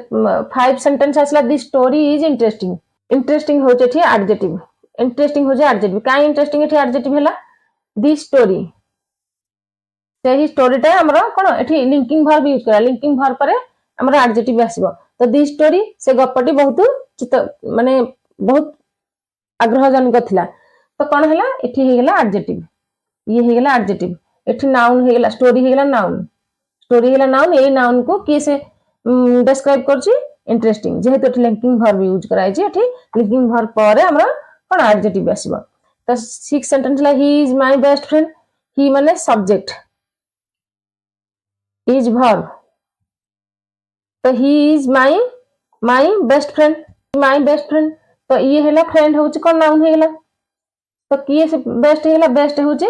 A: 5 सेंटेंस आसला दी स्टोरी इज इंटरेस्टिंग इंटरेस्टिंग होचे एठी एडजेक्टिव इंटरेस्टिंग हो जे एडजेक्टिव काई इंटरेस्टिंग एठी एडजेक्टिव हला दी स्टोरी सेही स्टोरी टा हमरा कोन एठी लिंकिंग वर्ब यूज करा लिंकिंग वर्ब परे हमरा एडजेक्टिव आसीबो तो दी स्टोरी से गप्पटी बहुत चित माने बहुत आग्रहजनक थिला तो कोन हला एठी हे गेला एडजेक्टिव ये हे गेला एडजेक्टिव एठी नाउन हे गेला स्टोरी हे गेला नाउन ए नाउन को के से डिस्क्राइब करछि इंटरेस्टिंग जेहेतु एठी लिंकिंग वर्ब यूज कराइ छी एठी लिंकिंग वर्ब परे हमरा कोन एडजेक्टिव आसीबो तो 6 सेंटेंस ला he is my best friend he माने सब्जेक्ट इज वर्ब तो he is my best friend तो ये हेला फ्रेंड होची कोन नाउन हेला तो किए से बेस्ट हेला बेस्ट होची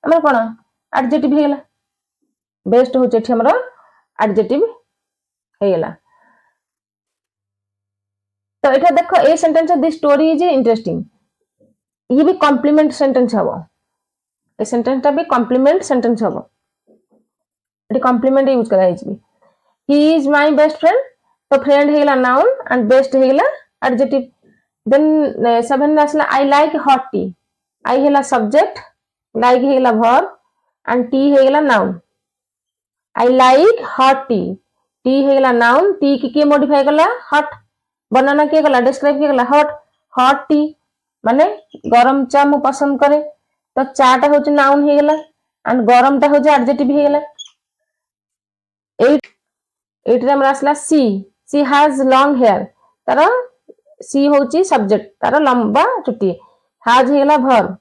A: हमर कोन एडजेक्टिव हेला बेस्ट होची एठी हमरा एडजेक्टिव हेला तो एटा देखो a sentence the story is interesting ये भी कॉम्प्लीमेंट सेंटेंस हबो ए सेंटेंस टा भी कॉम्प्लीमेंट सेंटेंस हबो एटी कॉम्प्लीमेंट यूज कराइ छी he is my best friend तो फ्रेंड हेला नाउन एंड बेस्ट हेला एडजेक्टिव देन 7 आसला I like hot tea I हेला सब्जेक्ट लाइक हेला वर्ब एंड टी हेला noun I like hot tea हेला नाउन टी के मॉडिफाई कला हॉट बनाना के कला डिस्क्राइब के कला हॉट टी माने गरम चा मु पसंद करे तो चा टा होची नाउन हेला एंड गरम टा होची एडजेक्टिव हेला 8 रे हमरा आसला सी हैज लॉन्ग हेयर तारा सी होची सब्जेक्ट तारा लंबा चुटी हैज हेला वर्ब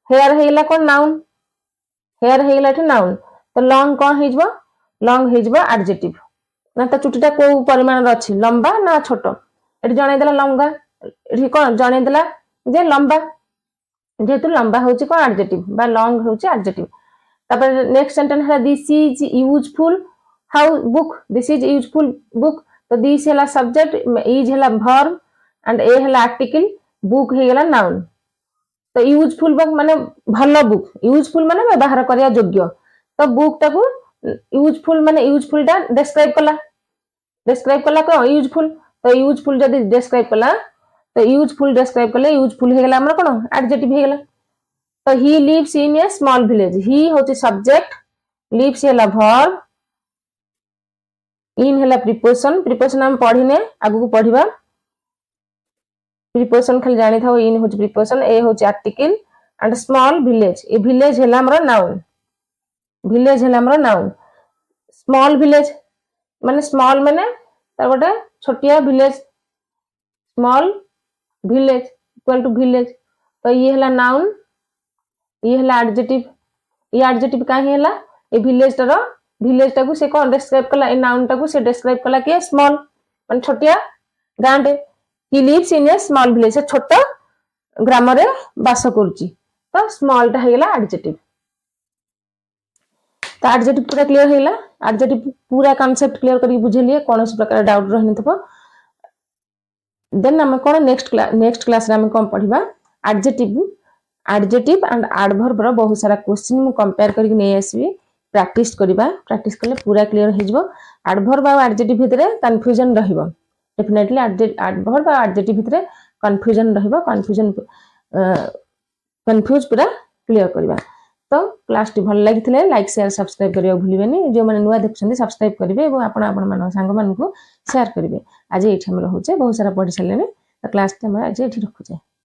A: हेयर हेला कोन नाउन हेयर हेला ठ नाउन तो लॉन्ग कोन हेजबो लॉन्ग हेजबो एडजेक्टिव ना तो चुटीटा को परिमाण रे अछि लंबा ना छोटो एठी जणे देला लंबा एठी कोन जणे देला जे लंबा जेतु लंबा होची कोन एडजेक्टिव बा लॉन्ग होची एडजेक्टिव तापर नेक्स्ट सेंटेंस है this is useful how book this is useful book तो दिस हेला सब्जेक्ट इज हेला वर्ब एंड ए हेला आर्टिकल बुक हे गेला नाउन तो यूजफुल बुक माने भलो बुक यूजफुल माने व्यवहार करिया योग्य तो बुक टाको यूजफुल माने यूजफुल टा डिस्क्राइब कला को यूजफुल तो यूजफुल जदी डिस्क्राइब कला तो यूजफुल डिस्क्राइब कले यूजफुल हे गेला हमरा कोन एडजेक्टिव हे गेला तो he lives in a small village he होची सब्जेक्ट लिव्स हेला वर्ब इन हेला प्रीपोजिशन हम पढिने आगु को पढिबा प्रीपोजिशन खाली जानि थाओ इन होची प्रीपोजिशन ए होची article and small village a village हेला हमरा नाउन स्मॉल विलेज माने तार गोटे छोटिया village small village equal to village तो ये हेला नाउन ये हेला एडजेक्टिव ये एडजेक्टिव काहे हेला ए विलेज टाको से कोन डिस्क्राइब कला ए नाउन टाको से डिस्क्राइब कला के स्मॉल माने छोटिया गांडे he lives in a small village से छोटा ग्राम रे बास करची तो स्मॉल टा हेला एडजेक्टिव तो एडजेक्टिव पूरा क्लियर हेला एडजेक्टिव पूरा कांसेप्ट क्लियर करी बुझलिए कोनोसी प्रकार डाउट रहनि थबो देन हम कोन नेक्स्ट क्लास रे हम कोन पढिबा एडजेक्टिव एंड एडवर्ब रो बहुत सारा क्वेश्चन मु कंपेयर करी नै आसीबी प्रैक्टिस कले पूरा क्लियर हो जिवो एडवर्ब आ एडजेक्टिव भितरे कंफ्यूजन रहिबो डेफिनेटली एडवर्ब आ एडजेक्टिव भितरे कंफ्यूजन रहिबो कंफ्यूज पूरा क्लियर करबा तो क्लास टी भल लागिथिले लाइक शेयर सब्सक्राइब करियो भूलिबेनी जो माने नुवा देखछन्ती सब्सक्राइब करिवे एवं आपण मान संग मान को शेयर करिवे आज एठी हम रहउचे बहुत सारा पढि सलेने तो क्लास टी हम आज एठी रखुचे।